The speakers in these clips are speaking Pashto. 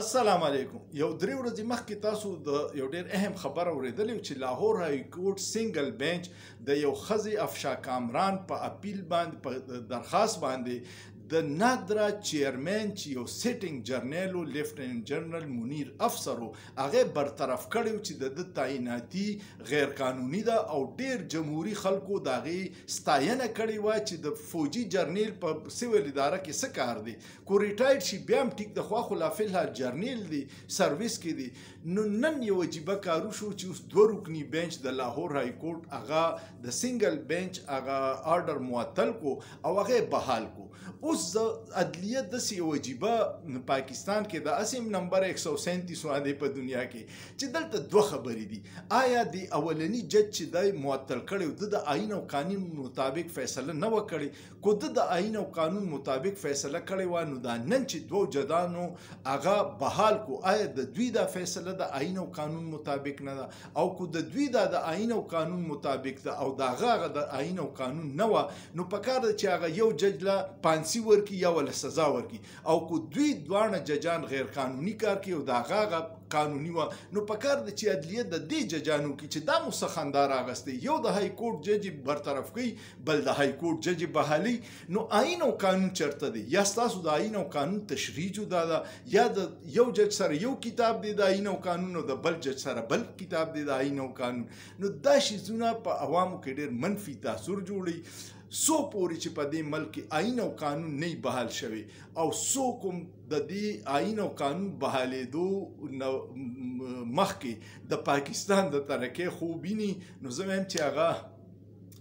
السلام علیکم. یو درې ورځې مخکې تاسو د یو ډېر اهم خبر اورېدلی چې لاهور های کورټ سنگل بینچ د یو ښځې افشا کامران په اپیل باندې په درخواست باندې د نادرا چیرمن چې یو سیټینګ جرنیل و لیفټننټ جنرال منیر افسر و هغه برطرف کړی و چې د تعیناتي غیر قانوني ده او ډېر جمهوري خلکو د هغې ستاینه کړې وه چې د فوجي جرنیل په سیول اداره کې څه کار دی. کو ریټایر شي بیا هم ټیک د خوا خو لا فلحال جرنیل دی سرویس کې دی. نو نن یو عجیبه کارو شو چې اوس دوه رکني بینچ د لاهور های کورټ هغه د سنگل بینچ هغه آرډر معطل کو او هغه بحال کو. اوس عدلیه داسې یو عجیبه پاکستان کې د اسیم نمبر 137 واده په دنیا کې چې دلته دوه خبرې دي. آیا د اولنی جج چې دی معطل کړی د آئین او قانون مطابق فیصله نه و کړې، کو د آئین او قانون مطابق فیصله کړې وه نو دا نن چې دوه جدانو هغه بحال کو آیا د دوی دا فیصله د آئین او قانون مطابق نه ده او کو د دوی دا د آئین او قانون مطابق ده او د هغه د آئین او قانون نه وه نو پکار ده چې هغه یو جج له پانسي ورکي یا ول سزا ورکي او کو دوی دواړه ججان غیر قانوني کار کوي او د هغه قانوني و نو پکار د چې عدلیه د دې ججانو کې چې دا مسخندار اغسته یو د های کورټ جج برطرف کوي بل د های کورټ جج بحالي. نو آئین او قانون چرته دی؟ یا ستاسو د آئین او قانون تشریح جدا ده یا د یو جج سره یو کتاب دی د آئین او قانون او د بل جج سره بل کتاب دی د آئین او قانون. نو دا شیزونه په عوامو کې ډېر منفي تاثر جوړي. سو پورې چې په دې ملک کې آئین او قانون نه بحال شوی او سو کوم د دې آئین او قانون بحالېدو مخکې د پاکستان د ترقۍ خوب ویني نو زه وایم چې هغه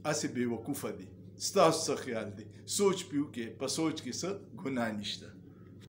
هسې بې وقوفه دي. ستاسو څه خیال دی؟ سوچ پې وکړئ، په سوچ کې څه ګناه نشته.